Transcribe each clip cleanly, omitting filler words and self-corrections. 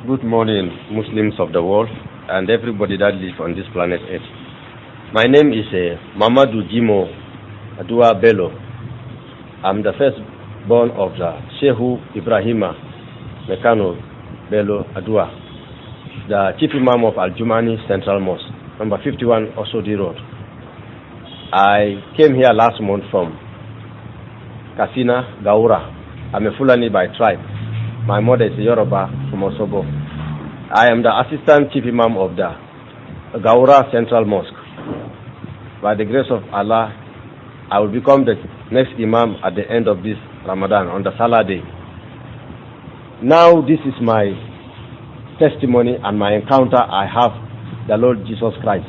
Good morning, Muslims of the world, and everybody that lives on this planet Earth. My name is Mamadou Jimo Adua Bello. I'm the firstborn of the Shehu Ibrahima Mekano Bello Adua, the Chief Imam of Al-Jumani Central Mosque, number 51 Osodi Road. I came here last month from Katsina, Gaura. I'm a Fulani by tribe. My mother is a Yoruba from Osobo. I am the Assistant Chief Imam of the Gaura Central Mosque. By the grace of Allah, I will become the next Imam at the end of this Ramadan, on the Salah day. Now this is my testimony and my encounter I have the Lord Jesus Christ.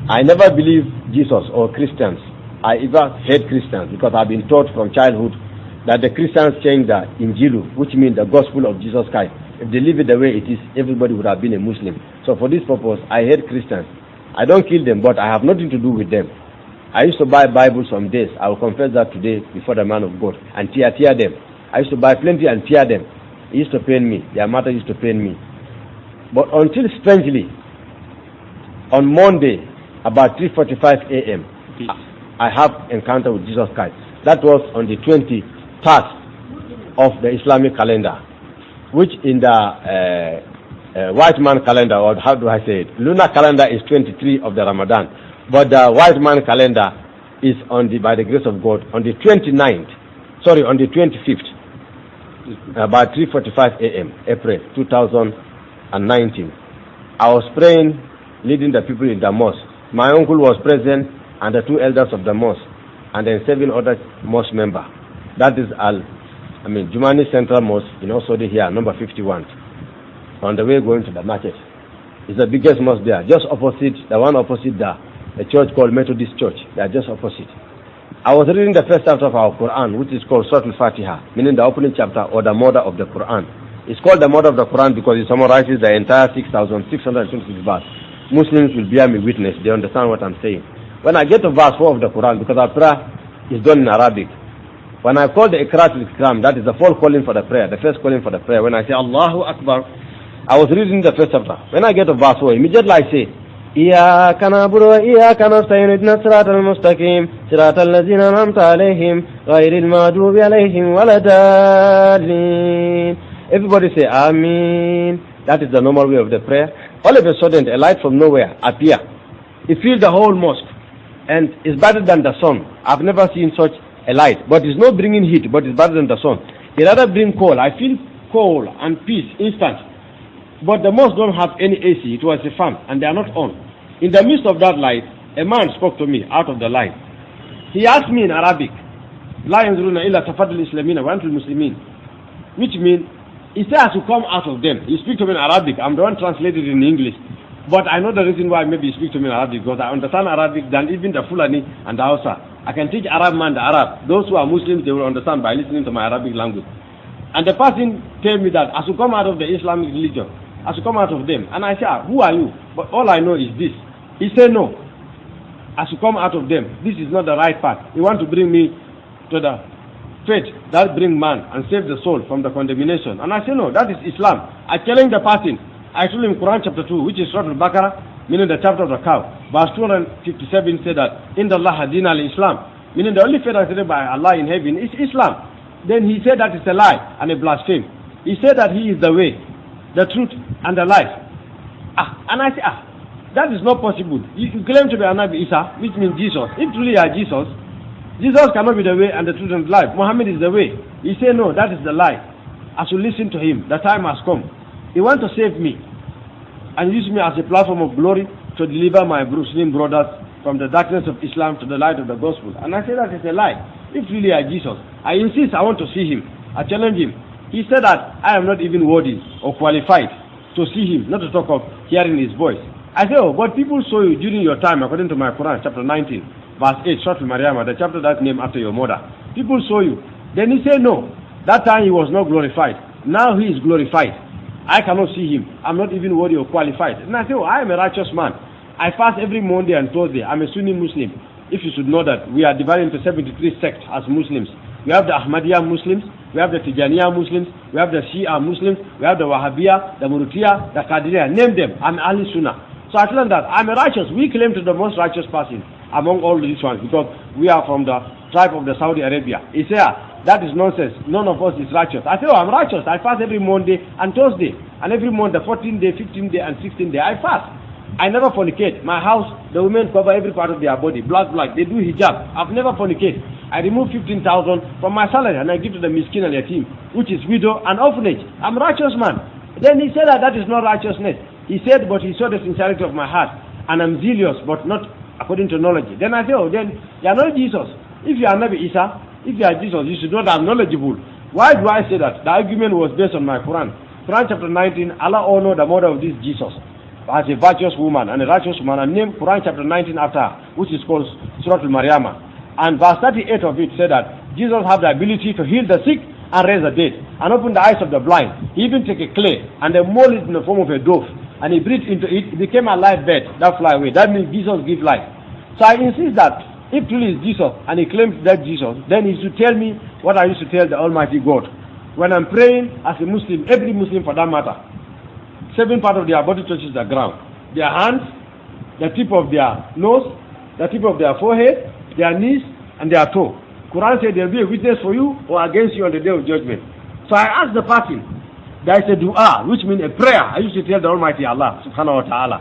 I never believed Jesus or Christians. I even hate Christians because I've been taught from childhood that the Christians changed the Injilu, which means the gospel of Jesus Christ. If they leave it the way it is, everybody would have been a Muslim. So for this purpose, I hate Christians. I don't kill them, but I have nothing to do with them. I used to buy Bibles some days. I will confess that today before the man of God and tear them. I used to buy plenty and tear them. It used to pain me. Their matter used to pain me. But until strangely, on Monday, about 3:45 a.m., I have encounter with Jesus Christ. That was on the 23rd of the Islamic calendar, which in the white man calendar, or how do I say it, lunar calendar is 23 of the Ramadan, but the white man calendar is on the, by the grace of God, on the 25th, about 3:45 a.m., April 2019. I was praying, leading the people in the mosque. My uncle was present, and the two elders of the mosque, and then 7 other mosque members. That is Jumani Central Mosque in Osodi here, number 51, on the way going to the market. It's the biggest mosque there, just opposite, the one opposite a church called Methodist Church. They are just opposite. I was reading the first chapter of our Quran, which is called Surah Al-Fatiha, meaning the opening chapter or the mother of the Quran. It's called the mother of the Quran because it summarizes the entire 6,626 verse. Muslims will bear me witness. They understand what I'm saying. When I get to verse 4 of the Quran, because our prayer is done in Arabic, when I call the Iqrat al-Ikram, that is the full calling for the prayer, the first calling for the prayer. When I say Allahu Akbar, I was reading the first chapter. When I get to verse 4, immediately I say, إِيَّاكَ نَعْبُدُ وَإِيَّاكَ نَسْتَعِينُ اهْدِنَا الصِّرَاطَ الْمُسْتَقِيمَ صِرَاطَ الَّذِينَ أَنْعَمْتَ عَلَيْهِمْ غَيْرِ الْمَغْضُوبِ عَلَيْهِمْ وَلَا الضَّالِّينَ. Everybody say Ameen. That is the normal way of the prayer. All of a sudden, a light from nowhere appear. It fills the whole mosque, and it's better than the sun. I've never seen such a light, but it's not bringing heat, but it's better than the sun. It rather bring cold. I feel cold and peace instant. But the mosque don't have any AC. It was a fan, and they are not on. In the midst of that light, a man spoke to me out of the light. He asked me in Arabic, "La yanzuruna illa tafadul islamina wa antul muslimin," which means he said I should come out of them. He speak to me in Arabic. I'm the one translated in English. But I know the reason why maybe he speak to me in Arabic, because I understand Arabic than even the Fulani and the Hausa. I can teach Arab man the Arab. Those who are Muslims, they will understand by listening to my Arabic language. And the person told me that I should come out of the Islamic religion. I should come out of them. And I said, who are you? But all I know is this. He said, no. I should come out of them. This is not the right path. He want to bring me to the faith that bring man and save the soul from the condemnation. And I said, no, that is Islam. I challenge the person. I told him Quran chapter 2, which is Surah Al-Baqarah, meaning the chapter of the cow. Verse 257 said that, in the Allah Din al-Islam, meaning the only faith accepted by Allah in heaven is Islam. Then he said that is a lie and a blasphemy. He said that he is the way, the truth, and the life. And I said, that is not possible. You claim to be Anabi Isa, which means Jesus. If truly you are Jesus, Jesus cannot be the way and the truth and the life. Muhammad is the way. He said, no, that is the lie. I should listen to him. The time has come. He wants to save me and use me as a platform of glory to deliver my Muslim brothers from the darkness of Islam to the light of the gospel. And I say that is a lie. If really I Jesus, I insist I want to see him. I challenge him. He said that I am not even worthy or qualified to see him, not to talk of hearing his voice. I say, oh, but people saw you during your time, according to my Quran, chapter 19, verse 8, Surah Al-Maryam, the chapter that's named after your mother. People saw you. Then he said, no, that time he was not glorified. Now he is glorified. I cannot see him. I'm not even worthy or qualified. And I say, oh, I am a righteous man. I fast every Monday and Thursday. I'm a Sunni Muslim. If you should know that we are divided into 73 sects as Muslims. We have the Ahmadiyya Muslims, we have the Tijaniya Muslims, we have the Shia Muslims, we have the Wahhabiyya, the Murutiyya, the Qadiriyya, name them. I'm Ahli Sunnah. So I tell them that I'm a righteous. We claim to the most righteous person among all these ones because we are from the tribe of the Saudi Arabia. He said, that is nonsense. None of us is righteous. I say, oh, I'm righteous. I fast every Monday and Thursday. And every month, the 14th day, 15th day, and 16th day, I fast. I never fornicate. My house, the women cover every part of their body. Black. They do hijab. I've never fornicate. I remove 15,000 from my salary and I give to the miskin and yatim, which is widow and orphanage. I'm a righteous man. Then he said that is not righteousness. He said, but he saw the sincerity of my heart, and I'm zealous, but not according to knowledge. Then I say, oh, then you are not Jesus. If you are Nabi Isa, if you are Jesus, you should know that I'm knowledgeable. Why do I say that? The argument was based on my Quran. Quran chapter 19, Allah honored the mother of this Jesus as a virtuous woman and a righteous woman, and named Quran chapter 19 after her, which is called Surah Al-Maryama. And verse 38 of it said that Jesus had the ability to heal the sick and raise the dead, and open the eyes of the blind. He even took a clay and they mold it in the form of a dove, and he breathed into it. It became a live bird that fly away. That means Jesus gives life. So I insist that if truly is Jesus and he claims that Jesus, then he should tell me what I used to tell the Almighty God. When I'm praying as a Muslim, every Muslim for that matter, 7 parts of their body touches the ground. Their hands, the tip of their nose, the tip of their forehead, their knees, and their toe. Quran said there will be a witness for you or against you on the day of judgment. So I asked the person, there is a dua, which means a prayer. I used to tell the Almighty Allah, subhanahu wa ta'ala.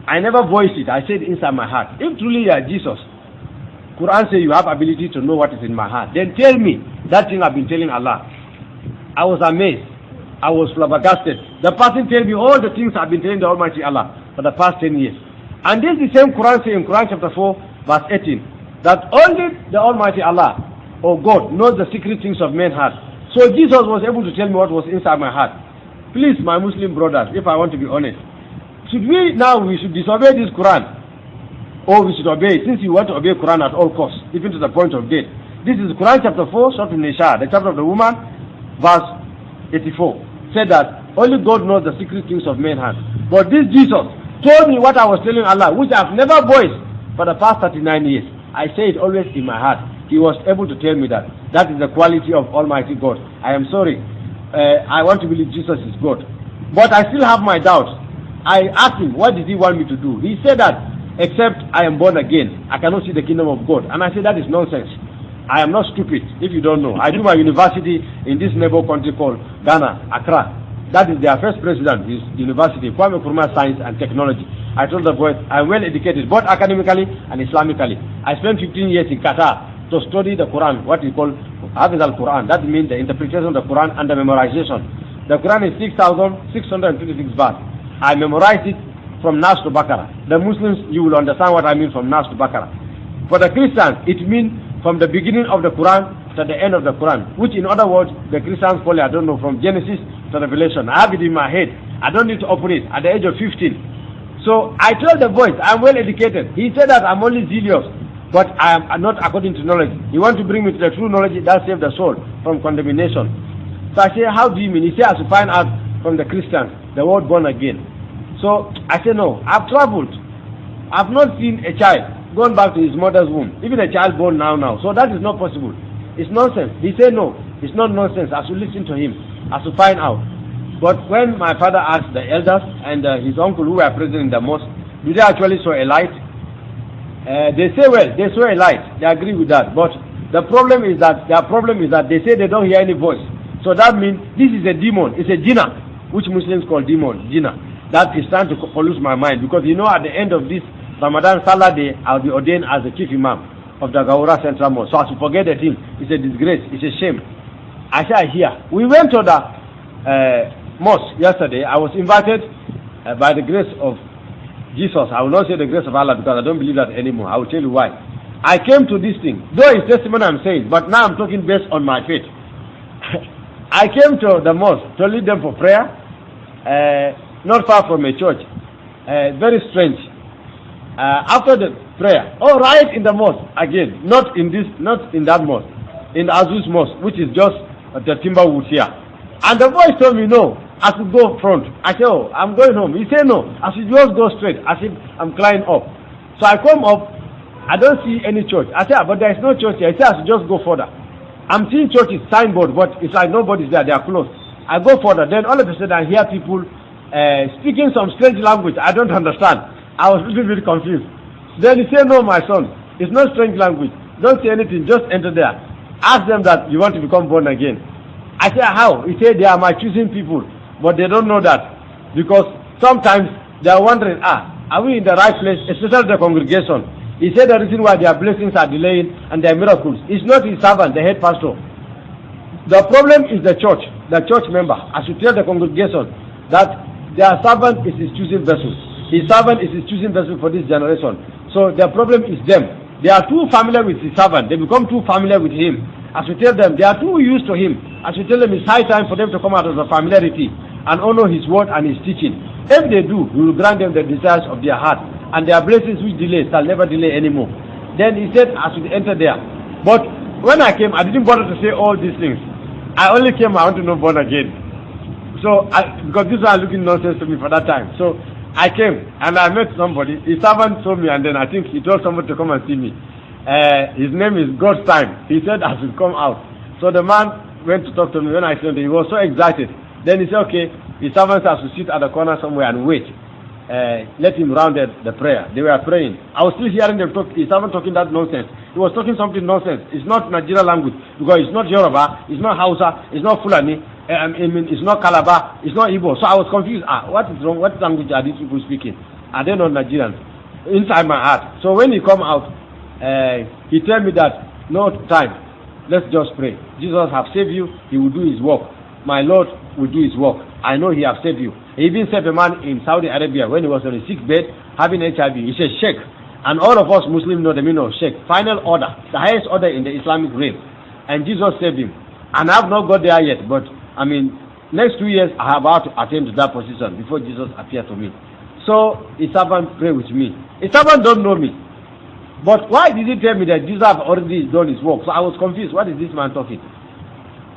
I never voiced it. I said inside my heart, if truly you are Jesus, Quran says you have ability to know what is in my heart, then tell me that thing I've been telling Allah. I was amazed. I was flabbergasted. The person told me all the things I've been telling the Almighty Allah for the past 10 years. And this is the same Quran saying in Quran chapter 4, verse 18, that only the Almighty Allah, or God, knows the secret things of men's heart. So Jesus was able to tell me what was inside my heart. Please, my Muslim brothers, if I want to be honest, should we disobey this Quran? Or we should obey it, since you want to obey Quran at all costs, even to the point of death. This is Quran chapter 4, Surah An-Nisa, the chapter of the woman, verse 84. Said that only God knows the secret things of men's heart. But this Jesus told me what I was telling Allah, which I have never voiced for the past 39 years. I say it always in my heart. He was able to tell me that. That is the quality of Almighty God. I am sorry. I want to believe Jesus is God. But I still have my doubts. I asked him, what did he want me to do? He said that, except I am born again, I cannot see the kingdom of God. And I said, that is nonsense. I am not stupid, if you don't know. I do my university in this neighbor country called Ghana, Accra. That is their first president, his university, Kwame Nkrumah Science and Technology. I told the boys, I'm well educated, both academically and Islamically. I spent 15 years in Qatar to study the Quran, what we call Hafiz al-Quran. That means the interpretation of the Quran and the memorization. The Quran is 6,626 verse. I memorized it from Nas to Baqarah. The Muslims, you will understand what I mean from Nas to Baqarah. For the Christians, it means from the beginning of the Quran to the end of the Quran, which in other words, the Christians call it, I don't know, from Genesis to Revelation. I have it in my head. I don't need to operate at the age of 15. So I told the boys, I'm well educated. He said that I'm only zealous, but I am not according to knowledge. He wants to bring me to the true knowledge that saves the soul from condemnation. So I say, how do you mean? He said, I should find out from the Christians the word born again. So I said, no, I've traveled. I've not seen a child gone back to his mother's womb, even a child born now. So that is not possible. It's nonsense. He said, no, it's not nonsense. I should listen to him. I should find out. But when my father asked the elders and his uncle who were present in the mosque, did they actually saw a light? They say, well, they saw a light. They agree with that. But the problem is that they say they don't hear any voice. So that means this is a demon. It's a jinnah, which Muslims call demon, jinnah. That is trying to pollute my mind, because you know at the end of this Ramadan Salah day, I'll be ordained as the chief imam of the Gawura Central Mosque. So I should forget the thing. It's a disgrace. It's a shame. I say here. We went to the mosque yesterday. I was invited by the grace of Jesus. I will not say the grace of Allah because I don't believe that anymore. I will tell you why. I came to this thing. Though it's testimony I'm saying, but now I'm talking based on my faith. I came to the mosque to lead them for prayer. Not far from a church. Very strange. After the prayer, right in the mosque again, not in that mosque, in the Azus Mosque, which is just the Timberwood here. And the voice told me, no, I should go front. I said, I'm going home. He said, no, I should just go straight, as if I'm climbing up. So I come up, I don't see any church. I said, but there is no church here. He said, I should just go further. I'm seeing churches, signboard, but it's like nobody's there. They are closed. I go further. Then all of a sudden I hear people speaking some strange language I don't understand. I was a little bit confused. Then he said, no, my son, it's not strange language. Don't say anything. Just enter there. Ask them that you want to become born again. I said, how? He said, they are my choosing people. But they don't know that. Because sometimes they are wondering, are we in the right place? Especially the congregation. He said the reason why their blessings are delaying and their miracles is not his servant, the head pastor. The problem is the church member. I should tell the congregation that their servant is his choosing vessel. His servant is his choosing vessel for this generation. So the problem is them. They are too familiar with his servant. They become too familiar with him. I should tell them they are too used to him. I should tell them it's high time for them to come out of the familiarity and honor his word and his teaching. If they do, we will grant them the desires of their heart, and their blessings which delay shall never delay anymore. Then he said I should enter there. But when I came, I didn't bother to say all these things. I only came, I want to know born again. So, because this was looking nonsense to me for that time. So, I came and I met somebody. His servant told me, and then I think he told somebody to come and see me. His name is God's Time. He said I should come out. So the man went to talk to me. When I said he was so excited. Then he said, okay, his servants have to sit at the corner somewhere and wait. Let him round the prayer. They were praying. I was still hearing them talk. His servant talking that nonsense. He was talking something nonsense. It's not Nigerian language because it's not Yoruba, it's not Hausa, it's not Fulani. It's not Calabar, it's not Igbo. So I was confused. What is wrong? What language are these people speaking? Are they not Nigerians? Inside my heart. So when he come out, he tell me that no time. Let's just pray. Jesus have saved you. He will do his work. My Lord will do his work. I know he have saved you. He even saved a man in Saudi Arabia when he was on a sick bed having HIV. He said sheikh. And all of us Muslims know the meaning of sheikh. Final order. The highest order in the Islamic realm. And Jesus saved him. And I have not got there yet, but I mean, next 2 years I have about to attain to that position before Jesus appeared to me. So his servant pray with me. His servant don't know me. But why did he tell me that Jesus have already done his work? So I was confused. What is this man talking?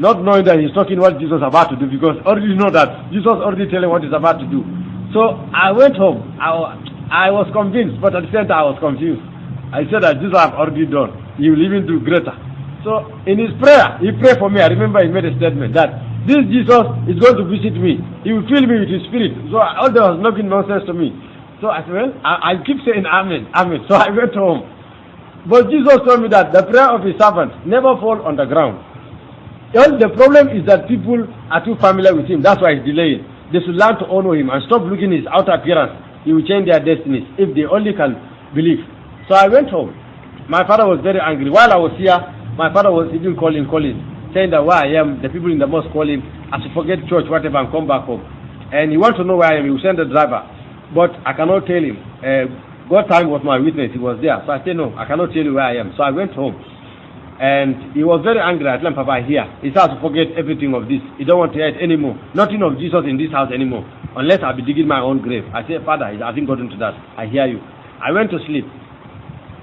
Not knowing that he's talking what Jesus is about to do, because already know that Jesus already telling what he's about to do. So I went home. I was convinced, but at the same time I was confused. I said that Jesus have already done. He will even do greater. So in his prayer, he prayed for me. I remember he made a statement that this Jesus is going to visit me. He will fill me with his spirit. So all there was nothing nonsense to me. So I said, well, I keep saying amen, amen. So I went home. But Jesus told me that the prayer of his servant never fall on the ground. The problem is that people are too familiar with him. That's why he's delaying. They should learn to honor him and stop looking at his outer appearance. He will change their destinies if they only can believe. So I went home. My father was very angry. While I was here, my father was even calling, saying that where I am, the people in the mosque call him, I should forget church, whatever, and come back home. And he wants to know where I am. He will send the driver. But I cannot tell him. God time was my witness. He was there. So I said, no, I cannot tell you where I am. So I went home. And he was very angry. I told him, Papa, here. He said to forget everything of this. He don't want to hear it anymore. Nothing of Jesus in this house anymore. Unless I'll be digging my own grave. I said, Father, I haven't gotten to that. I hear you. I went to sleep.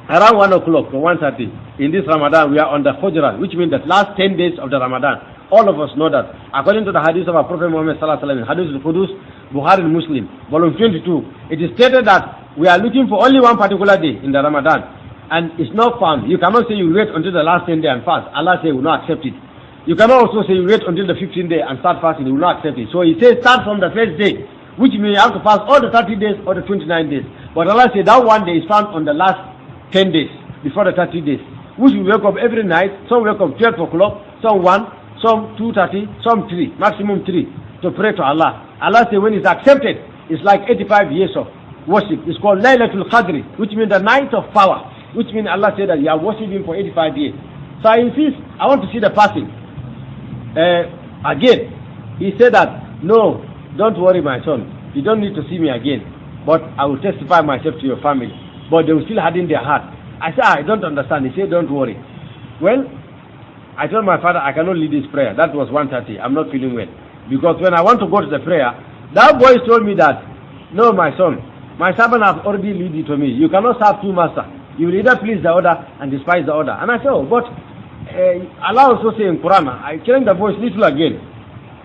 Around 1 o'clock to 1:30, in this Ramadan, we are on the Hujrat, which means the last 10 days of the Ramadan. All of us know that. According to the hadith of our Prophet Muhammad sallallahu alaihi wasallam, Hadith al-Qudus, Bukhari Muslim, volume 22, it is stated that we are looking for only one particular day in the Ramadan, and it's not found. You cannot say you wait until the last 10 day and fast. Allah says will not accept it. You cannot also say you wait until the 15th day and start fasting. He will not accept it. So he says start from the first day, which means you have to fast all the 30 days or the 29 days. But Allah says that one day is found on the last 10 days before the 30 days, which we wake up every night. Some wake up 12 o'clock, some 1, some 2:30, some 3, maximum 3, to pray to Allah. Allah says when it's accepted, it's like 85 years of worship. It's called Laylatul Qadr, which means the night of power, which means Allah said that you are worshiping for 85 years. So I insist, I want to see the passing. Again, he said that, no, don't worry my son, you don't need to see me again, but I will testify myself to your family. But they were still hardening their heart. I said, I don't understand. He said, don't worry. Well, I told my father, I cannot lead this prayer. That was 1:30. I'm not feeling well. Because when I want to go to the prayer, that boy told me that, no, my son, my servant has already led you to me. You cannot serve two masters. You will either please the order and despise the order. And I said, oh, but Allah also say in Quran, I changed the voice little again.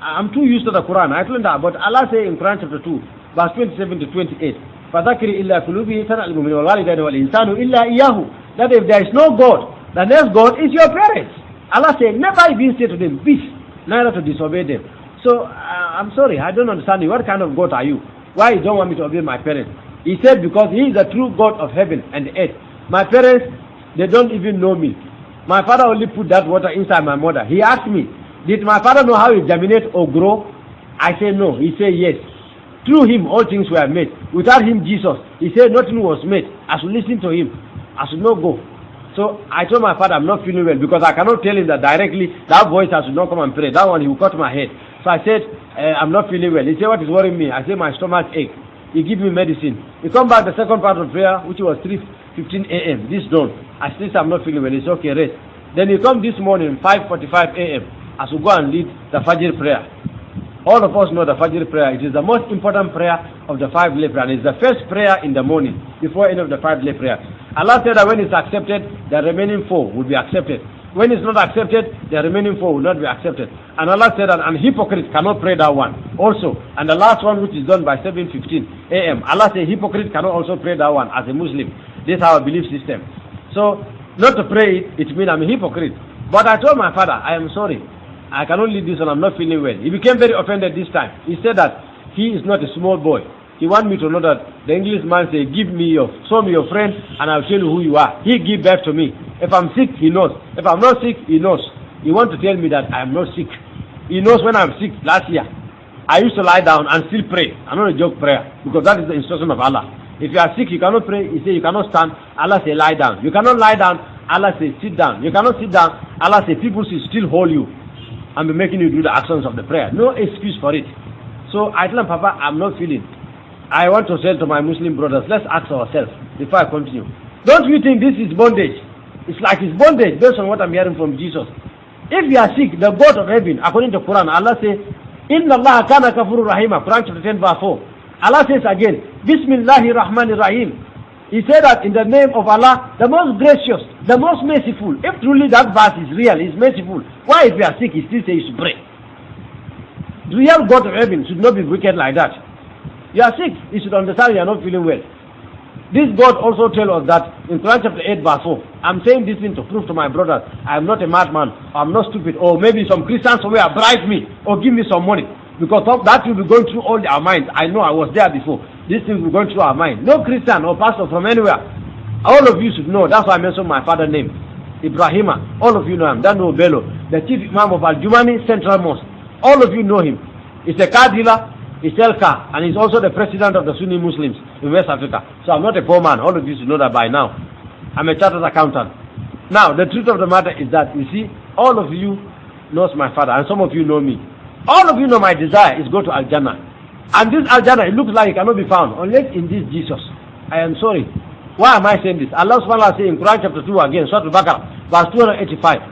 I'm too used to the Quran. I told him that, but Allah say in Quran chapter 2, verse 27 to 28, فَذَكِرِ إِلَّا قُلُوبِهِ سَنَعْلِمُ وَالْوَالِدَيْنِ وَالْإِنسَانُ إِلَّا إِيَّهُ. That if there is no God, the next God is your parents. Allah said, never even say to them, peace, neither to disobey them. So, I'm sorry, I don't understand you. What kind of God are you? Why you don't want me to obey my parents? He said, because he is the true God of heaven and earth. My parents, they don't even know me. My father only put that water inside my mother. He asked me, did my father know how it germinate or grow? I said no. He said yes. Through him all things were made. Without him, Jesus, he said nothing was made. I should listen to him. I should not go. So I told my father I'm not feeling well because I cannot tell him that directly. That voice I should not come and pray. That one he will cut my head. So I said I'm not feeling well. He said what is worrying me? I said my stomach ache. He give me medicine. He come back the second part of prayer, which was 3:15 a.m. This dawn. I still say I'm not feeling well. It's okay, rest. Then he come this morning 5:45 a.m. I should go and lead the Fajr prayer. All of us know the Fajr prayer. It is the most important prayer of the 5 day prayer. And it's the first prayer in the morning before any of the 5 day prayer. Allah said that when it's accepted, the remaining 4 will be accepted. When it's not accepted, the remaining 4 will not be accepted. And Allah said that an hypocrite cannot pray that one also. And the last one, which is done by 7:15 a.m. Allah said hypocrite cannot also pray that one as a Muslim. This is our belief system. So not to pray it means I'm a hypocrite. But I told my father, I am sorry. I cannot lead this one. I'm not feeling well. He became very offended this time. He said that he is not a small boy. He wants me to know that the Englishman say, show me your friend and I'll tell you who you are. He give birth to me. If I'm sick, he knows. If I'm not sick, he knows. He wants to tell me that I am not sick. He knows when I'm sick last year. I used to lie down and still pray. I'm not a joke prayer because that is the instruction of Allah. If you are sick, you cannot pray. He say you cannot stand. Allah say lie down. You cannot lie down. Allah say sit down. You cannot sit down. Allah say people should still hold you and be making you do the actions of the prayer. No excuse for it. So I tell him, Papa, I'm not feeling. I want to say to my Muslim brothers, let's ask ourselves before I continue. Don't you think this is bondage? It's like it's bondage based on what I'm hearing from Jesus. If you are sick, the God of heaven, according to Quran, Allah says, Inna Allah kana kafurur rahima, Quran chapter 10 verse 4. Allah says again, Bismillahir Rahmanir Rahim. He said that in the name of Allah, the most gracious, the most merciful. If truly that verse is real, is merciful, why if you are sick, he still says you should pray? The real God of heaven should not be wicked like that. You are sick, you should understand you are not feeling well. This God also tells us that in Quran chapter 8 verse 4. I'm saying this thing to prove to my brothers, I am not a madman, I'm not stupid, or maybe some Christians somewhere bribe me, or give me some money. Because that will be going through all our minds. I know I was there before. This thing will be going through our mind. No Christian or pastor from anywhere. All of you should know. That's why I mentioned my father's name. Ibrahima. All of you know him. Dano Bello. The chief imam of Al-Jumani Central Mosque. All of you know him. He's a car dealer. He sells car. And he's also the president of the Sunni Muslims in West Africa. So I'm not a poor man. All of you should know that by now. I'm a chartered accountant. Now, the truth of the matter is that, you see, all of you knows my father. And some of you know me. All of you know my desire is go to Al-Jannah. And this Al-Jannah, it looks like it cannot be found unless in this Jesus. I am sorry. Why am I saying this? Allah subhanahu wa ta'ala says in Quran chapter 2 again, Surah Al-Baqarah, verse 285.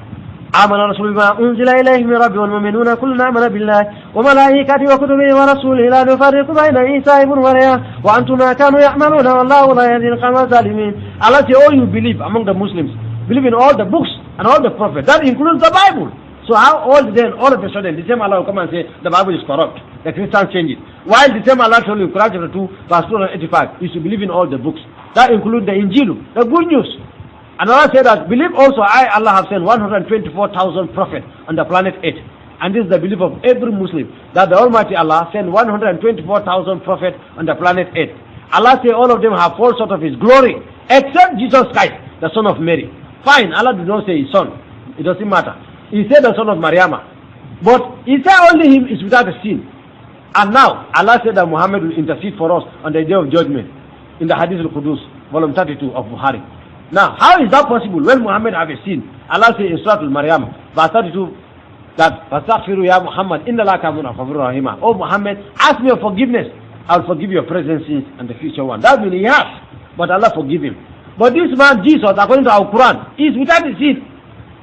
آمن الرسول بما أنزل إليه من ربه والمؤمنون كلنا آمن بالله وملائكته وكتبه ورسوله لا نفرق بين عيسى ابن مريم وأنتم ما كانوا يعملون والله لا يهدي القوم الظالمين. Allah says, all you believe among the Muslims, believe in all the books and all the prophets. That includes the Bible. So how all of a sudden, the same Allah will come and say, the Bible is corrupt. The Christians change it. While the same Allah told you in Quran chapter 2, verse 285, you should believe in all the books. That includes the Injil, the good news. And Allah said that, believe also I, Allah, have sent 124,000 prophets on the planet Earth. And this is the belief of every Muslim, that the Almighty Allah sent 124,000 prophets on the planet Earth. Allah said all of them have fallen short of His glory, except Jesus Christ, the son of Mary. Fine, Allah did not say His son. It doesn't matter. He said the son of Maryama. But he said only him is without a sin. And now, Allah said that Muhammad will intercede for us on the day of judgment. In the Hadith al-Qudus, volume 32 of Bukhari. Now, how is that possible when Muhammad have a sin? Allah said in Surah Al-Maryam, verse 32, that فَاسْتَغْفِرُوا يَا مُحَمَّدْ إِنَّ اللَّهَ كَانَ غَفُورًا رَحِيمًا. Oh Muhammad, ask me for forgiveness. I'll forgive your present sins and the future one. That means he has. But Allah forgive him. But this man, Jesus, according to our Quran, is without a sin.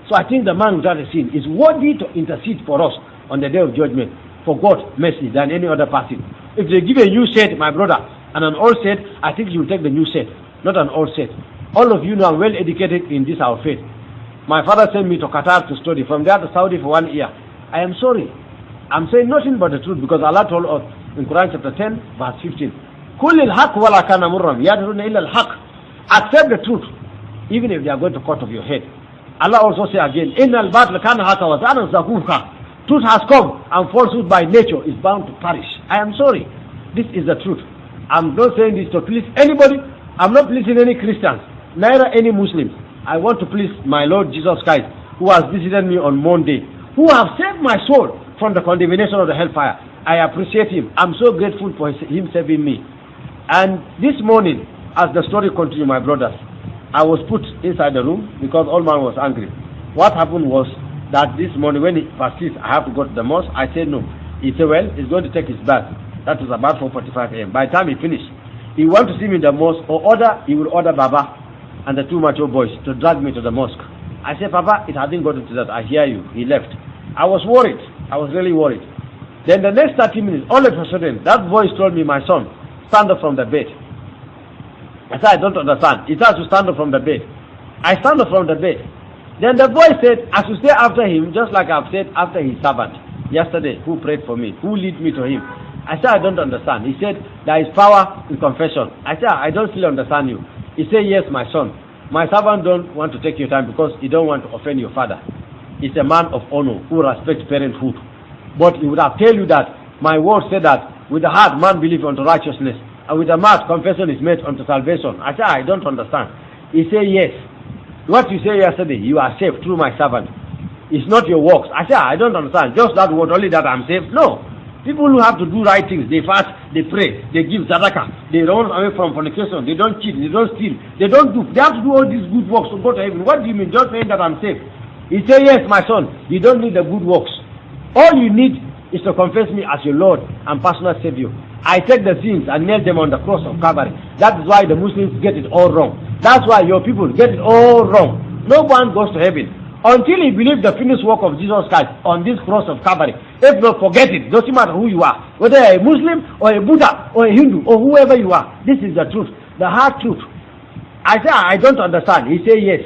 So I think the man without a sin is worthy to intercede for us on the day of judgment for God's mercy than any other person. If they give a new set, my brother, and an old set, I think you will take the new set, not an old set. All of you know I'm well educated in this our faith. My father sent me to Qatar to study, from there to Saudi for 1 year. I am sorry. I'm saying nothing but the truth because Allah told us in Quran chapter 10 verse 15, كُلِّ الْحَقِّ وَلَا كَانَ مُرًّا يَدْعُونَ إِلَّا الْحَقِّ. Accept the truth, even if they are going to cut off your head. Allah also say again, Innal batl kana haka wa zana zakuka. Truth has come and falsehood by nature is bound to perish. I am sorry. This is the truth. I'm not saying this to please anybody. I'm not pleasing any Christians, neither any Muslims. I want to please my Lord Jesus Christ, who has visited me on Monday, who have saved my soul from the condemnation of the hellfire. I appreciate him. I'm so grateful for him saving me. And this morning, as the story continues, my brothers, I was put inside the room because old man was angry. What happened was that this morning when he persists, I have to go to the mosque. I said no. He said, well, he's going to take his bath. That was about 4:45 a.m. By the time he finished, he wanted to see me in the mosque, or he will order Baba and the two mature boys to drag me to the mosque. I said, Papa, it hasn't gotten to that. I hear you. He left. I was worried. I was really worried. Then the next 30 minutes, all of a sudden, that voice told me, my son, stand up from the bed. I said, I don't understand. He has to stand up from the bed. I stand up from the bed. Then the voice said, I should stay after him, just like I've said after his servant yesterday, who prayed for me, who led me to him. I said, I don't understand. He said, there is power in confession. I said, I don't really understand you. He said, yes, my son. My servant don't want to take your time because he don't want to offend your father. He's a man of honor who respects parenthood. But he would have tell you that my word said that with the heart man believes unto righteousness, and with the mouth confession is made unto salvation. I said, I don't understand. He said, yes. What you said yesterday, you are saved through my servant. It's not your works. I said, I don't understand. Just that word, only that I'm saved? No. People who have to do right things, they fast, they pray, they give zadaka, they run away from fornication, they don't cheat, they don't steal, they don't do, they have to do all these good works to go to heaven. What do you mean? Just saying that I'm saved. He said, yes, my son, you don't need the good works. All you need is to confess me as your Lord and personal Savior. I take the sins and nail them on the cross of Calvary. That is why the Muslims get it all wrong. That's why your people get it all wrong. No one goes to heaven until he believes the finished work of Jesus Christ on this cross of Calvary. If not, forget it. Doesn't matter who you are, whether you're a Muslim or a Buddha or a Hindu or whoever you are. This is the truth, the hard truth. I say, I don't understand. He said, yes.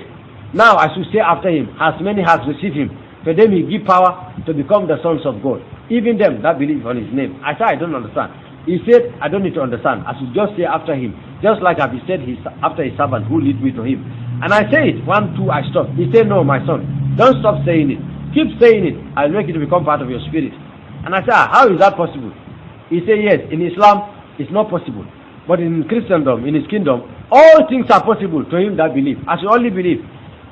Now I should say after him, as many has received him, for them he give power to become the sons of God, even them that believe on his name. I say, I don't understand. He said, I don't need to understand. I should just say after him, just like I've said after his servant who lead me to him. And I say it, 1, 2, I stop. He said, no, my son, don't stop saying it. Keep saying it. I'll make it to become part of your spirit. And I said, how is that possible? He said, yes, in Islam, it's not possible. But in Christendom, in his kingdom, all things are possible to him that believe. I should only believe.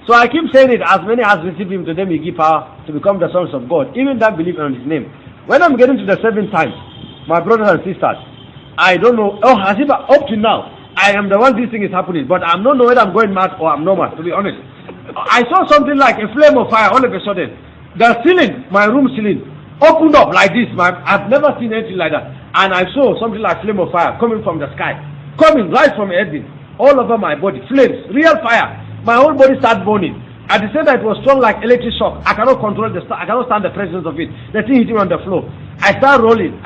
So I keep saying it, as many as receive him, to them he give power to become the sons of God, even that believe on his name. When I'm getting to the 7th time, my brothers and sisters, I don't know, as if up to now, I am the one this thing is happening, but I'm not know whether I'm going mad or I'm normal, to be honest. I saw something like a flame of fire all of a sudden. The ceiling, my room ceiling, opened up like this. I've never seen anything like that. And I saw something like flame of fire coming from the sky, coming right from heaven, all over my body, flames, real fire. My whole body started burning. At the same time, it was strong like electric shock. I cannot control I cannot stand the presence of it. The thing hit me on the floor. I start rolling.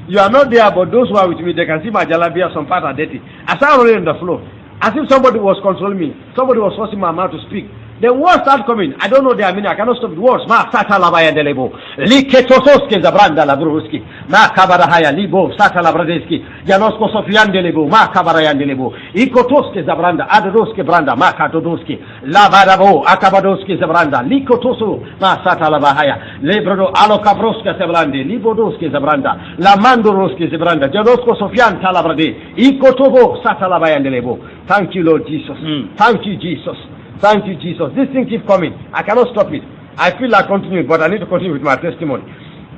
You are not there, but those who are with me, they can see my jalabia, some parts are dirty. I start rolling on the floor, as if somebody was controlling me. Somebody was forcing my mouth to speak. Then words start coming. I don't know their meaning. I cannot stop the words. Ma sata la baya delebo. Liketososke zabranda la bruski. Ma kabarahaya libo sata la bradeski. Janosko sofian delebo. Ma kabarayan delebo. Ikotoske zabranda. Adoske branda. Ma katodoski. La barabo. Akabadoske zabranda. Likotoso. Ma sata la bahaya. Lebrodo alokabroske zabrande. Libodoske zabranda. La mandoroske zabranda. Janosko sofian talabrade. Ikotobo sata la baya delebo. Thank you, Lord Jesus. Thank you, Jesus. Thank you, Jesus. This thing keeps coming. I cannot stop it. I feel like continuing, but I need to continue with my testimony.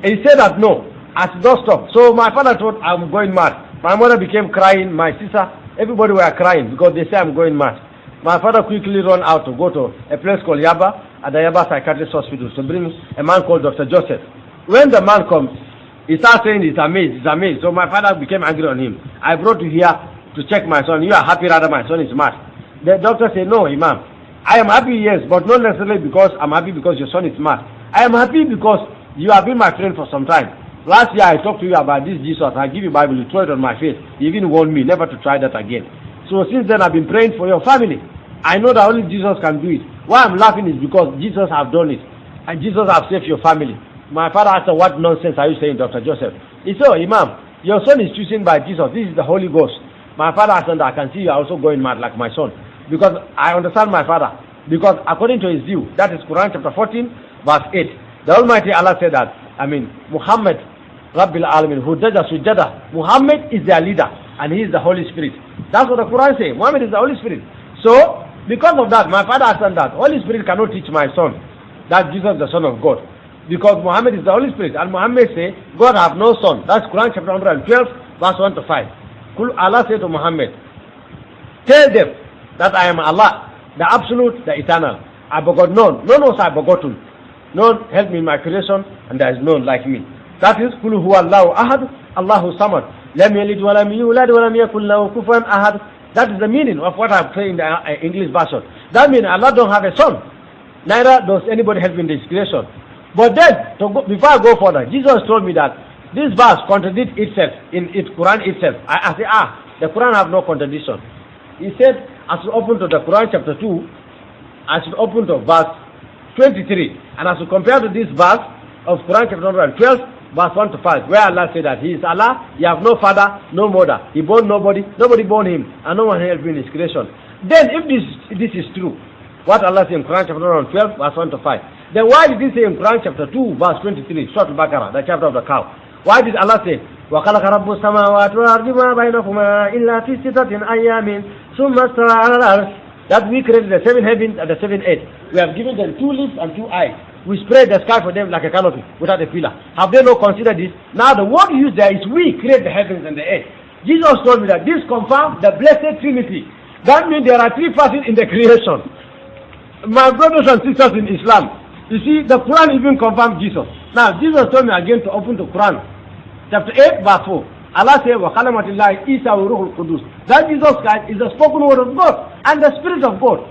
He said that no, I should not stop. So my father thought I'm going mad. My mother became crying. My sister, everybody were crying because they say I'm going mad. My father quickly ran out to go to a place called Yaba, at the Yaba Psychiatrist Hospital, to bring a man called Dr. Joseph. When the man comes, he starts saying he's amazed, he's amazed. So my father became angry on him. I brought you here to check my son. You are happy rather my son is mad. The doctor said, no, Imam. I am happy, yes, but not necessarily because I'm happy because your son is mad. I am happy because you have been my friend for some time. Last year I talked to you about this Jesus. I give you Bible, you throw it on my face. You even warned me never to try that again. So since then I've been praying for your family. I know that only Jesus can do it. Why I'm laughing is because Jesus have done it. And Jesus have saved your family. My father asked, what nonsense are you saying, Dr. Joseph? He said, oh, Imam, your son is chosen by Jesus. This is the Holy Ghost. My father asked, I can see you are also going mad like my son. Because I understand my father. Because according to his view, that is Quran chapter 14, verse 8. The Almighty Allah said that, Muhammad, Rabbil Alamin, Hujjada Sujjada, Muhammad is their leader, and he is the Holy Spirit. That's what the Quran says. Muhammad is the Holy Spirit. So, because of that, my father has said that Holy Spirit cannot teach my son that Jesus is the Son of God. Because Muhammad is the Holy Spirit, and Muhammad say, God have no son. That's Quran chapter 112, verse 1 to 5. Allah said to Muhammad, tell them that I am Allah, the absolute, the eternal. I begot none. None was I begotten. None helped me in my creation, and there is none like me. That is, Kul huwa Allahu ahad, Allahu samad. Lam yalid wa lam yulad wa lam yakul lahu kufuwan ahad. That is the meaning of what I have said in the English version. That means Allah don't have a son. Neither does anybody help in this creation. But then, before I go further, Jesus told me that this verse contradicts itself in its Quran itself. I say, the Quran have no contradiction. He said, I should open to the Quran chapter 2, I should open to verse 23, and I should compare to this verse of Quran chapter 12, verse 1 to 5, where Allah said that He is Allah, He have no father, no mother, He born nobody, nobody born Him, and no one helped Him in His creation. Then, if this is true, what Allah said in Quran chapter 12, verse 1 to 5, then why did He say in Quran chapter 2, verse 23, Surah Al-Baqarah, the chapter of the cow? Why did Allah say, وَخَلَقَ رَبُّ السَّمَاوَاتِ وَالْأَرْضِ وَمَا بَيْنَهُمَا إِلَّا فِي سِتَّةٍ أَيَّامٍ ثُمَّ اسْتَوَى عَلَى الْعَرْشِ? That we created the 7 heavens and the 7 earth. We have given them 2 lips and 2 eyes. We spread the sky for them like a canopy without a pillar. Have they not considered this? Now the word used there is we create the heavens and the earth. Jesus told me that this confirms the blessed Trinity. That means there are 3 persons in the creation. My brothers and sisters in Islam, you see, the Quran even confirms Jesus. Now, Jesus told me again to open the Quran, chapter 8, verse 4. Allah said, وَخَلَمَةِ اللَّهِ إِيسَى وَرُوحُ الْقُدُسِ. That Jesus Christ is the spoken word of God and the Spirit of God.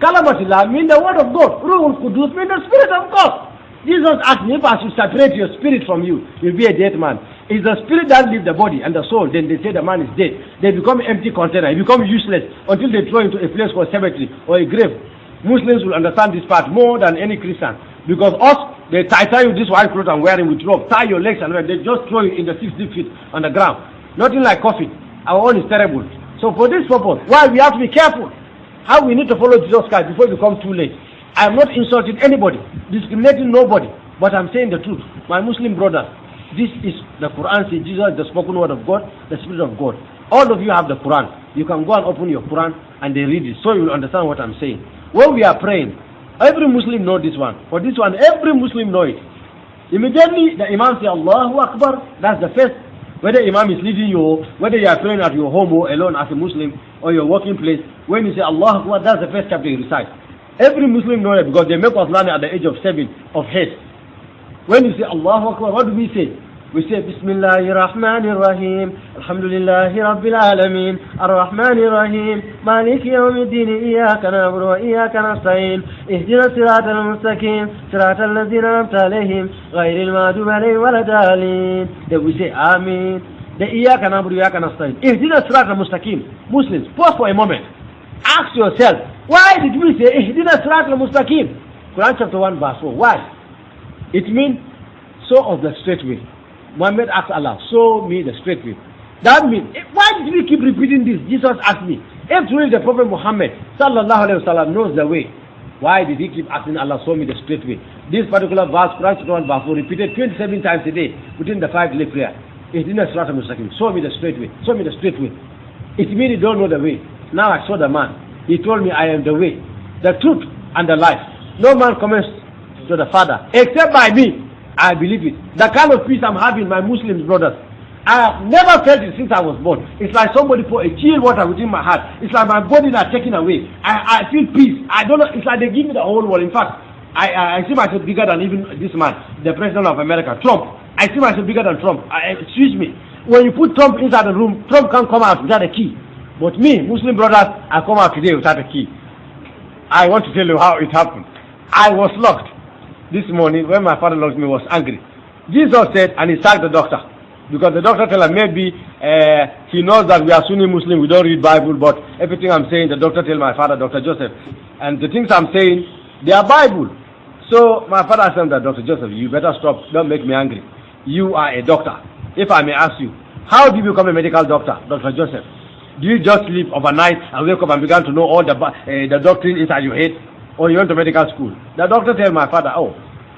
Kalamatullah means the word of God. Ruhul Qudus means the Spirit of God. Jesus asked me, if I should separate your spirit from you, you'll be a dead man. It's the spirit that leaves the body and the soul, then they say the man is dead. They become an empty container. He becomes useless until they throw into a place called cemetery or a grave. Muslims will understand this part more than any Christian. Because us, they tie you this white cloth and wear it with rope. Tie your legs and they just throw you in the 60 feet on the ground. Nothing like coffee. Our own is terrible. So for this purpose, why we have to be careful. How we need to follow Jesus Christ before it becomes too late. I am not insulting anybody, discriminating nobody. But I'm saying the truth. My Muslim brothers, this is the Quran says Jesus is the spoken word of God, the Spirit of God. All of you have the Quran. You can go and open your Quran and they read it. So you will understand what I'm saying. When we are praying, every Muslim knows this one. For this one, every Muslim knows it. Immediately, the Imam says, Allahu Akbar. That's the first. Whether Imam is leading you, whether you are praying at your home or alone as a Muslim, or your working place, when you say Allahu Akbar, that's the first chapter you recite. Every Muslim knows it because they make us learn at the age of 7 of head. When you say Allahu Akbar, what do we say? We say Bismillahirrahmanirrahim, Alhamdulillahi Rabbil Alameen, Ar-Rahmanirrahim, Maliki Yawmiddin, Iyaka na'budu wa Iyaka nasta'in, Ihdina siratal mustaqim, siratal ladzina an'amta alayhim, ghayril maghdubi alayhim waladdallin. Then we say Amin. The Iyaka na'budu wa Iyaka nasta'in, Ihdina siratal mustaqim. Muslims, pause for a moment. Ask yourself, why did we say Ihdina siratal mustaqim? Quran chapter 1 verse 4. Why? It means so of the straight way. Muhammad asked Allah, show me the straight way. That means, why did we keep repeating this? Jesus asked me. If truly the Prophet Muhammad sallallahu alayhi wa sallam knows the way, why did he keep asking Allah, show me the straight way? This particular verse, Quran 1 verse 4, repeated 27 times a day within the 5 daily prayer. Ihdina siratal mustaqim. Show me the straight way. Show me the straight way. It means you don't know the way. Now I saw the man. He told me I am the way, the truth, and the life. No man comes to the Father except by me. I believe it. The kind of peace I'm having, my Muslim brothers, I have never felt it since I was born. It's like somebody put a chill water within my heart. It's like my body is taken away. I feel peace. I don't know. It's like they give me the whole world. In fact, I see myself bigger than even this man, the president of America, Trump. I see myself bigger than Trump. Excuse me. When you put Trump inside the room, Trump can't come out without a key. But me, Muslim brothers, I come out today without a key. I want to tell you how it happened. I was locked. This morning, when my father locked me, was angry. Jesus said, and he sacked the doctor. Because the doctor told him maybe he knows that we are Sunni Muslim, we don't read Bible, but everything I'm saying, the doctor told my father, Dr. Joseph, and the things I'm saying, they are Bible. So my father said that, Dr. Joseph, you better stop, don't make me angry. You are a doctor. If I may ask you, how do you become a medical doctor, Dr. Joseph? Do you just sleep overnight and wake up and begin to know all the doctrine inside your head? or you went to medical school. The doctor tell my father, oh,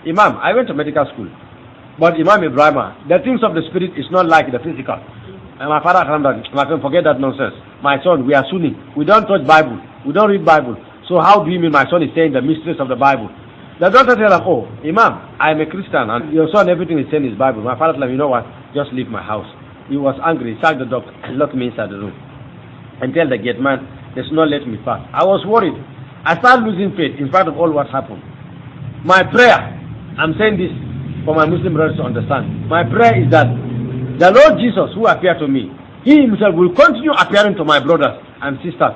Imam, I went to medical school. But Imam Ibrahim, the things of the spirit is not like the physical. And my father calmed down. My friend, forget that nonsense. My son, we are Sunni. We don't touch Bible. We don't read Bible. So how do you mean my son is saying the mysteries of the Bible? The doctor tell him, oh, Imam, I am a Christian, and your son, everything is saying is Bible. My father told him, you know what? Just leave my house. He was angry. He sacked the doctor and locked me inside the room. And tell the gate man, they should not let me pass. I was worried. I started losing faith in spite of all what happened. My prayer, I'm saying this for my Muslim brothers to understand. My prayer is that the Lord Jesus, who appeared to me, He Himself will continue appearing to my brothers and sisters.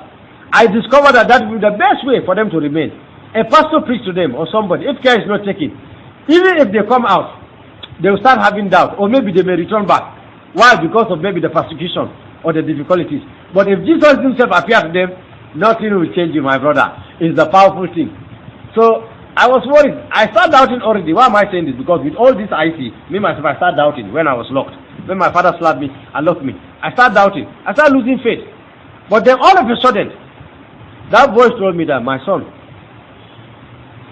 I discovered that will be the best way for them to remain. A pastor preach to them or somebody, if care is not taken, even if they come out, they will start having doubt, or maybe they may return back. Why? Because of maybe the persecution or the difficulties. But if Jesus Himself appeared to them, nothing will change you, my brother. It's the powerful thing. So I was worried. I started doubting already. Why am I saying this? Because with all this I see, me myself, I started doubting when I was locked. When my father slapped me and locked me, I started doubting. I started losing faith. But then all of a sudden, that voice told me that, my son,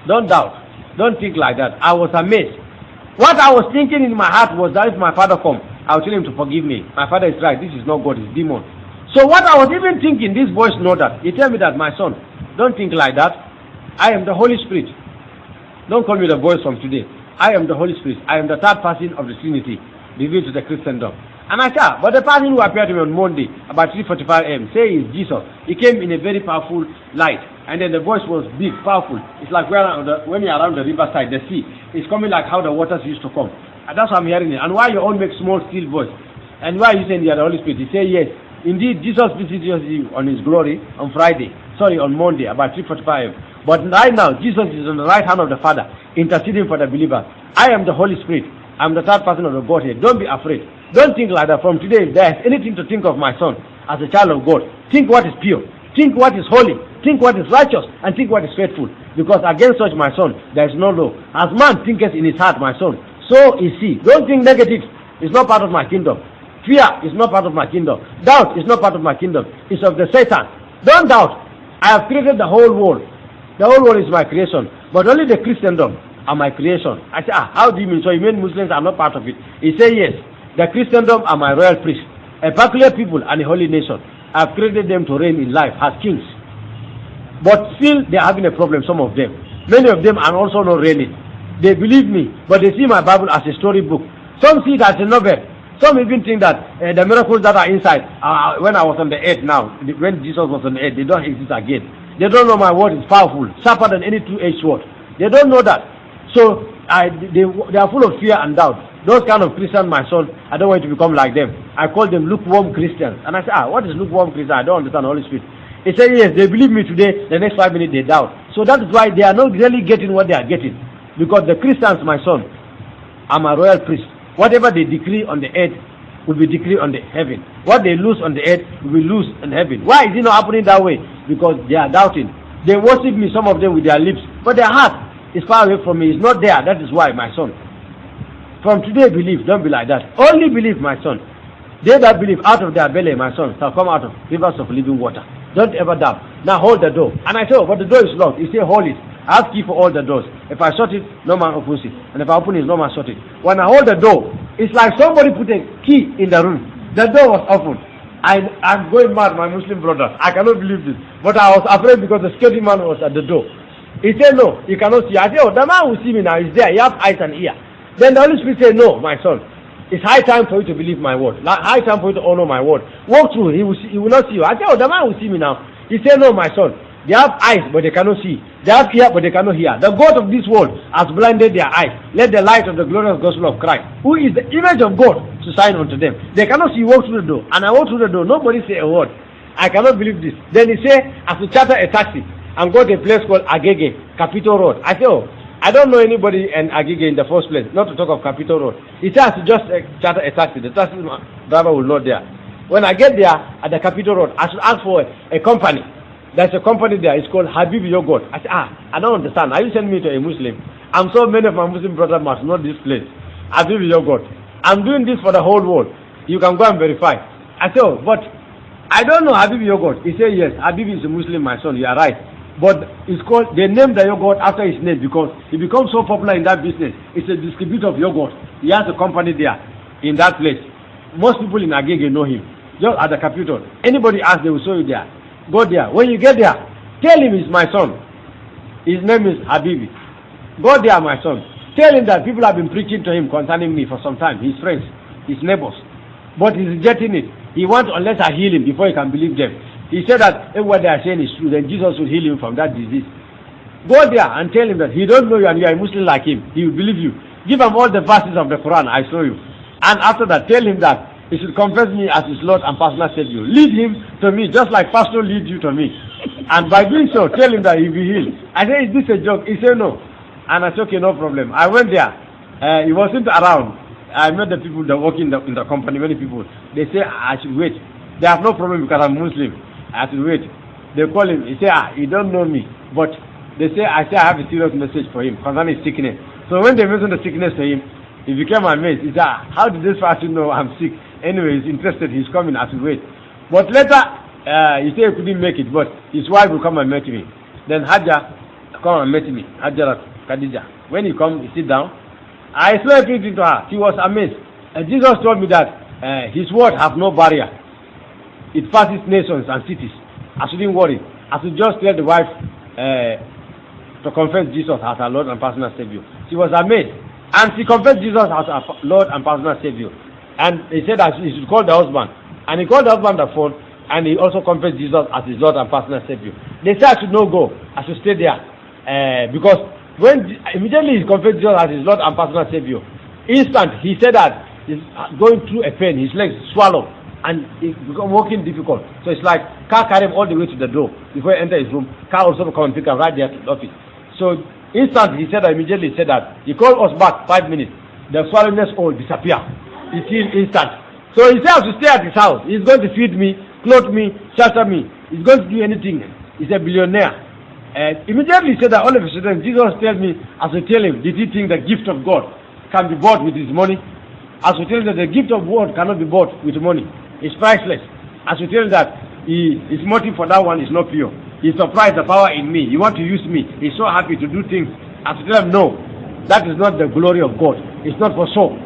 don't doubt. Don't think like that. I was amazed. What I was thinking in my heart was that if my father come, I'll tell him to forgive me. My father is right. This is not God, it's demon. So what I was even thinking, this voice know that. He tell me that, my son, don't think like that. I am the Holy Spirit. Don't call me the voice from today. I am the Holy Spirit. I am the third person of the Trinity revealed to the Christendom. And I said, but the person who appeared to me on Monday about 3:45 a.m. say is Jesus. He came in a very powerful light. And then the voice was big, powerful. It's like when you're around the riverside, the sea. It's coming like how the waters used to come. And that's why I'm hearing it. And why you all make small, still voice? And why you saying you are the Holy Spirit? He say yes. Indeed, Jesus visited you on His glory on Monday, about 3:45 a.m. But right now, Jesus is on the right hand of the Father, interceding for the believer. I am the Holy Spirit. I'm the third person of the Godhead. Don't be afraid. Don't think like that. From today, if there is anything to think of my son as a child of God, think what is pure. Think what is holy. Think what is righteous. And think what is faithful. Because against such, my son, there is no law. As man thinketh in his heart, my son, so is he. Don't think negative. It's not part of my kingdom. Fear is not part of my kingdom. Doubt is not part of my kingdom. It's of the Satan. Don't doubt. I have created the whole world. The whole world is my creation. But only the Christendom are my creation. I say, how do you mean? So you mean Muslims are not part of it? He said, yes. The Christendom are my royal priests, a peculiar people and a holy nation. I have created them to reign in life as kings. But still, they are having a problem, some of them. Many of them are also not reigning. They believe me, but they see my Bible as a storybook. Some see it as a novel. Some even think that the miracles that are inside, when I was on the earth now, when Jesus was on the earth, they don't exist again. They don't know my word is powerful, sharper than any two-edged sword. They don't know that. So they are full of fear and doubt. Those kind of Christians, my son, I don't want you to become like them. I call them lukewarm Christians. And I say, what is lukewarm Christian? I don't understand the Holy Spirit. He said, yes, they believe me today, the next 5 minutes they doubt. So that is why they are not really getting what they are getting. Because the Christians, my son, are my royal priest. Whatever they decree on the earth will be decreed on the heaven. What they lose on the earth will be loose in heaven. Why is it not happening that way? Because they are doubting. They worship me, some of them with their lips, but their heart is far away from me. It's not there. That is why, my son. From today, believe. Don't be like that. Only believe, my son. They that believe, out of their belly, my son, shall come out of rivers of living water. Don't ever doubt. Now hold the door. And I say, but the door is locked. He say, hold it. I have key for all the doors. If I shut it, no man opens it. And if I open it, no man shut it. When I hold the door, it's like somebody put a key in the room. The door was open. I'm going mad, my Muslim brothers. I cannot believe this. But I was afraid because the security man was at the door. He said, no, you cannot see. I said, the man will see me now. He's there. He has eyes and ear. Then the Holy Spirit said, no, my son. It's high time for you to believe my word. High time for you to honor my word. Walk through. He will not see you. I said, the man will see me now. He said, no, my son. They have eyes, but they cannot see. They have ear, but they cannot hear. The God of this world has blinded their eyes. Let the light of the glorious gospel of Christ, who is the image of God, to shine unto them. They cannot see. Walk through the door. And I walk through the door. Nobody say a word. I cannot believe this. Then he said, I have to charter a taxi and go to a place called Agege, Capitol Road. I said, I don't know anybody in Agege in the first place, not to talk of Capitol Road. He said, I have to just charter a taxi. The taxi driver will not there. When I get there at the Capitol Road, I should ask for a company. There's a company there. It's called Habib Yogurt. I said, I don't understand. Are you sending me to a Muslim? I'm so many of my Muslim brothers must know this place. Habib Yogurt. I'm doing this for the whole world. You can go and verify. I said, but I don't know Habib Yogurt. He said, yes, Habib is a Muslim, my son. You are right. But it's called, they named the yogurt after his name because he becomes so popular in that business. It's a distributor of yogurt. He has a company there in that place. Most people in Agege know him. Just at the capital. Anybody asks, they will show you there. Go there. When you get there, tell him he's my son. His name is Habibi. Go there, my son. Tell him that people have been preaching to him concerning me for some time. His friends, his neighbors. But he's rejecting it. He wants unless I heal him before he can believe them. He said that if what they are saying is true, then Jesus will heal him from that disease. Go there and tell him that he don't know you and you are a Muslim like him. He will believe you. Give him all the verses of the Quran I show you. And after that, tell him that he should confess me as his Lord and personal Savior. Lead him to me just like pastor lead you to me. And by doing so, tell him that he will be healed. I said, is this a joke? He said no. And I said, okay, no problem. I went there. He wasn't around. I met the people that work in the company, many people. They say I should wait. They have no problem because I'm Muslim. I have to wait. They call him. He say, you don't know me. But they say, I have a serious message for him concerning sickness. So when they mentioned the sickness to him, he became amazed. He said, how did this person know I'm sick? Anyway, he's interested. He's coming. I have to wait. But later, he said he couldn't make it. But his wife will come and meet me. Then Hajjah come and meet me. Hajjah Khadija. When he come, he sit down. I explained everything to her. She was amazed. And Jesus told me that his word have no barrier. It passes nations and cities. I shouldn't worry. I should just tell the wife to confess Jesus as her Lord and personal Savior. She was amazed. And she confessed Jesus as her Lord and personal Savior. And he said that he should call the husband. And he called the husband on the phone. And he also confessed Jesus as his Lord and personal Savior. They said I should not go. I should stay there. Because when immediately he confessed Jesus as his Lord and personal Savior, instant he said that he's going through a pain. His legs swallow. And it become walking difficult. So it's like car carry him all the way to the door before he enter his room. Car also come and pick him right there to the office. So instant he said that immediately said that he called us back 5 minutes. The swallowness all disappear. It's instant. So he said I should stay at his house. He's going to feed me, clothe me, shelter me. He's going to do anything. He's a billionaire. And immediately he said that all of a sudden Jesus tells me, as I tell him, did he think the gift of God can be bought with his money? As we tell him that the gift of God cannot be bought with money. It's priceless. As we tell him that his motive for that one is not pure. He's surprised the power in me. He wants to use me. He's so happy to do things. As we tell him, no, that is not the glory of God. It's not for soul.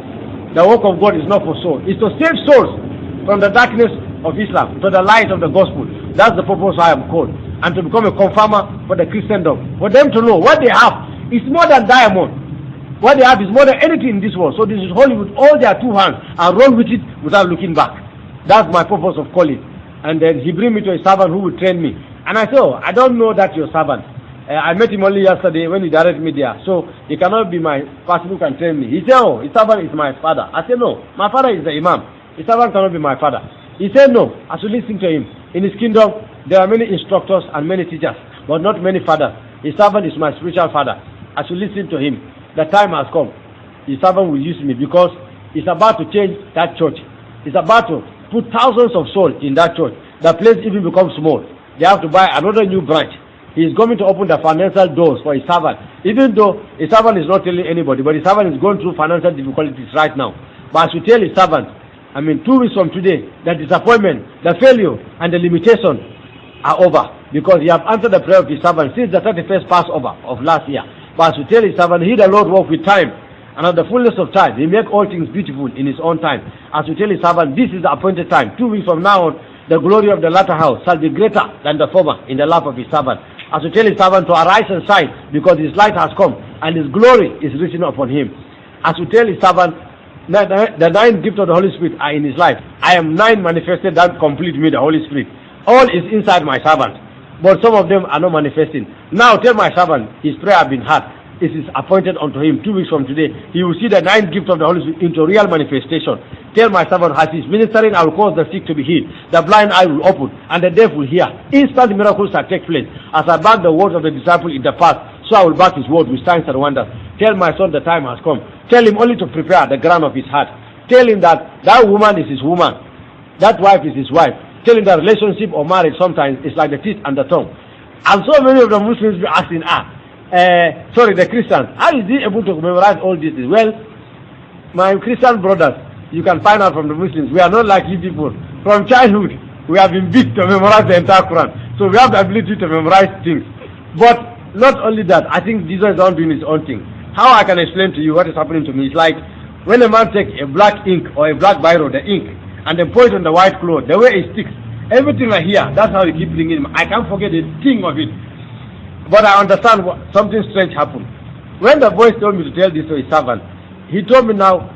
The work of God is not for soul. It's to save souls from the darkness of Islam to the light of the gospel. That's the purpose I am called. And to become a confirmer for the Christendom. For them to know what they have is more than diamond. What they have is more than anything in this world. So this is holy with all their two hands and run with it without looking back. That's my purpose of calling. And then he bring me to a servant who will train me. And I said, oh, I don't know that your servant. I met him only yesterday when he directed me there. So he cannot be my person who can train me. He said, oh, his servant is my father. I said, no, my father is the imam. His servant cannot be my father. He said, no, I should listen to him. In his kingdom, there are many instructors and many teachers, but not many fathers. His servant is my spiritual father. I should listen to him. The time has come. His servant will use me because he's about to change that church. He's about to put thousands of souls in that church. The place even becomes small. They have to buy another new branch. He is going to open the financial doors for his servant. Even though his servant is not telling anybody, but his servant is going through financial difficulties right now. But I should tell his servant, 2 weeks from today, the disappointment, the failure, and the limitation are over. Because he have answered the prayer of his servant since the 31st Passover of last year. But I should tell his servant, he the Lord walk with time. And at the fullness of time, he make all things beautiful in his own time. As we tell his servant, this is the appointed time. 2 weeks from now on, the glory of the latter house shall be greater than the former in the lap of his servant. As we tell his servant to arise and shine, because his light has come, and his glory is risen upon him. As we tell his servant, the 9 gifts of the Holy Spirit are in his life. I am 9 manifested that complete me, the Holy Spirit. All is inside my servant. But some of them are not manifesting. Now tell my servant, his prayer have been heard. It is appointed unto him 2 weeks from today. He will see the 9 gifts of the Holy Spirit into real manifestation. Tell my servant, as he is ministering, I will cause the sick to be healed. The blind eye will open, and the deaf will hear. Instant miracles shall take place. As I back the words of the disciple in the past, so I will back his word with signs and wonders. Tell my son the time has come. Tell him only to prepare the ground of his heart. Tell him that that woman is his woman. That wife is his wife. Tell him that relationship or marriage sometimes is like the teeth and the tongue. And so many of the Muslims be asking, the Christians, how is he able to memorize all this? Well, my Christian brothers, you can find out from the Muslims, we are not like you people. From childhood, we have been beat to memorize the entire Quran. So we have the ability to memorize things. But not only that, I think Jesus is not doing his own thing. How I can explain to you what is happening to me is like when a man takes a black ink or a black biro, the ink, and then pour it on the white cloth, the way it sticks, everything I hear, that's how he keeps bringing him. I can't forget a thing of it. But I understand something strange happened. When the voice told me to tell this to his servant, he told me now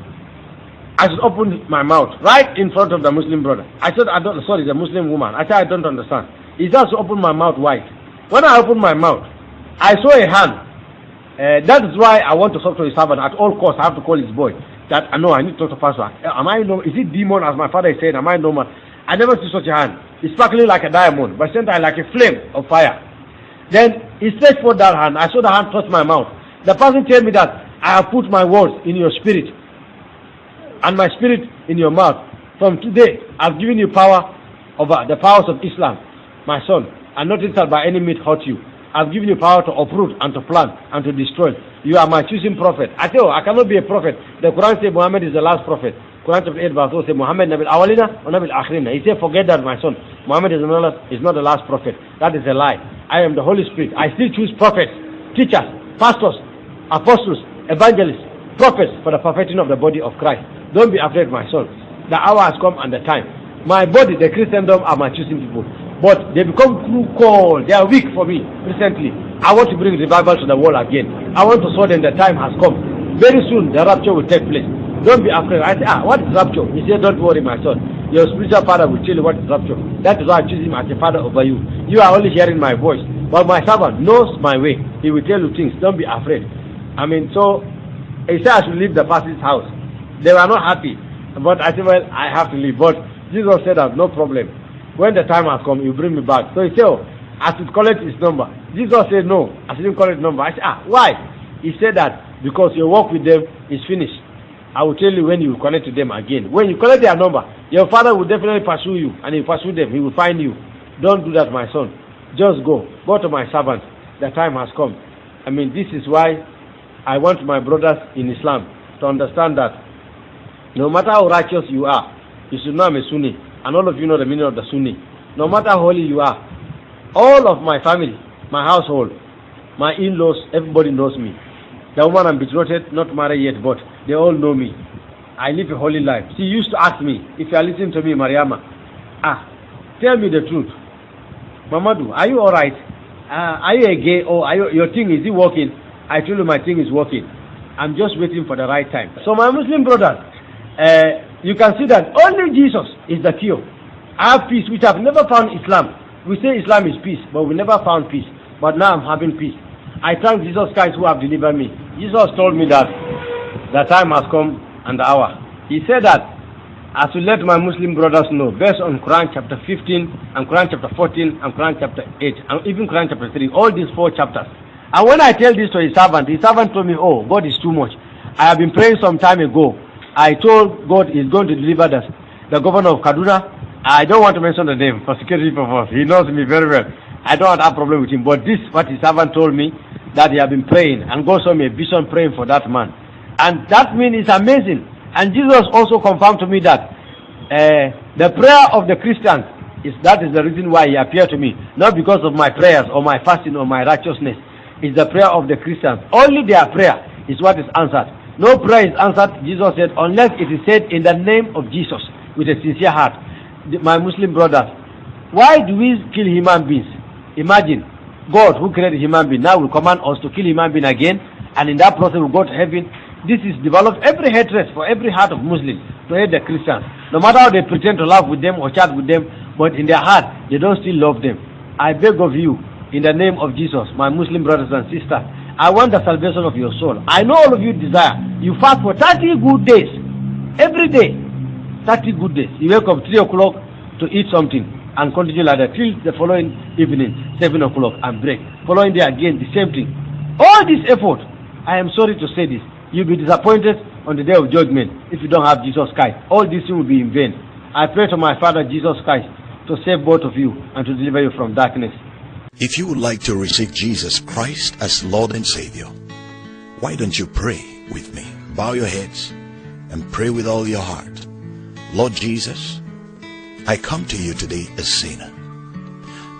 I should open my mouth right in front of the Muslim brother. I said, the Muslim woman. I said, I don't understand. He said to open my mouth wide. When I opened my mouth, I saw a hand. That is why I want to talk to his servant at all costs. I have to call his boy. That I know I need to talk to pastor. Am I no? Is it demon as my father is saying? Am I normal? I never see such a hand. It's sparkling like a diamond, but same time like a flame of fire. Then he stretched forth that hand. I saw the hand touch my mouth. The person told me that I have put my words in your spirit and my spirit in your mouth. From today, I've given you power over the powers of Islam, my son, and nothing shall by any means hurt you. I've given you power to uproot and to plant and to destroy. You are my choosing prophet. I say, I cannot be a prophet. The Quran says Muhammad is the last prophet. Quran chapter 8 verse 2 says Muhammad nabil awalina wa nabil akhrina. He said, forget that, my son. Muhammad is not the last prophet. That is a lie. I am the Holy Spirit. I still choose prophets, teachers, pastors, apostles, evangelists, prophets for the perfecting of the body of Christ. Don't be afraid, my son. The hour has come and the time. My body, the Christendom, are my choosing people. But they become too cold. They are weak for me recently. I want to bring revival to the world again. I want to show them the time has come. Very soon, the rapture will take place. Don't be afraid. I say, what is rapture? He said, don't worry, my son. Your spiritual father will tell you what is rapture. That is why I choose him as a father over you. You are only hearing my voice. But my servant knows my way. He will tell you things. Don't be afraid. So he said I should leave the pastor's house. They were not happy. But I said, well, I have to leave. But Jesus said that no problem. When the time has come, you bring me back. So he said, I should collect his number. Jesus said, no, I shouldn't collect his number. I said, why? He said that because your work with them is finished. I will tell you when you connect to them again. When you collect their number, your father will definitely pursue you. And he pursue them. He will find you. Don't do that, my son. Just go. Go to my servant. The time has come. This is why I want my brothers in Islam to understand that no matter how righteous you are, you should know I'm a Sunni. And all of you know the meaning of the Sunni. No matter how holy you are, all of my family, my household, my in-laws, everybody knows me. The woman I'm betrothed, not married yet, but they all know me. I live a holy life. She used to ask me, if you are listening to me, Mariama, tell me the truth. Mamadou, are you alright? Are you a gay or your thing, is it working? I told you my thing is working. I'm just waiting for the right time. So my Muslim brothers, you can see that only Jesus is the cure. I have peace, which I've never found Islam. We say Islam is peace, but we never found peace. But now I'm having peace. I thank Jesus Christ who have delivered me. Jesus told me that the time has come and the hour. He said that I should let my Muslim brothers know, based on Quran chapter 15 and Quran chapter 14 and Quran chapter 8 and even Quran chapter 3, all these 4 chapters. And when I tell this to his servant told me, oh, God is too much. I have been praying some time ago. I told God he's going to deliver the governor of Kaduna. I don't want to mention the name for security purposes. He knows me very well. I don't have a problem with him. But this, what his servant told me, that he had been praying, and God saw me a vision praying for that man. And that means it's amazing. And Jesus also confirmed to me that the prayer of the Christians, that is the reason why he appeared to me. Not because of my prayers or my fasting or my righteousness. It's the prayer of the Christians. Only their prayer is what is answered. No prayer is answered, Jesus said, unless it is said in the name of Jesus with a sincere heart. My Muslim brothers, why do we kill human beings? Imagine, God who created human being now will command us to kill human being again, and in that process we'll go to heaven. This is developed every hatred for every heart of Muslims to hate the Christians. No matter how they pretend to laugh with them or chat with them, but in their heart they don't still love them. I beg of you, in the name of Jesus, my Muslim brothers and sisters, I want the salvation of your soul. I know all of you desire. You fast for 30 good days. Every day. 30 good days. You wake up 3 o'clock to eat something and continue like that till the following evening, 7 o'clock, and break. Following day again, the same thing. All this effort, I am sorry to say this, you'll be disappointed on the day of judgment if you don't have Jesus Christ. All this will be in vain. I pray to my Father Jesus Christ to save both of you and to deliver you from darkness. If you would like to receive Jesus Christ as Lord and Savior, why don't you pray with me? Bow your heads and pray with all your heart. Lord Jesus, I come to you today a sinner.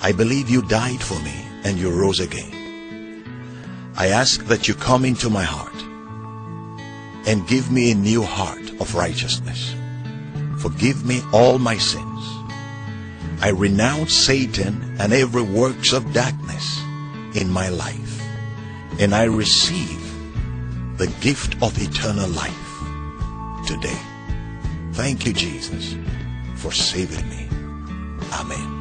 I believe you died for me and you rose again. I ask that you come into my heart and give me a new heart of righteousness. Forgive me all my sins. I renounce Satan and every works of darkness in my life, and I receive the gift of eternal life today. Thank you, Jesus, for saving me. Amen.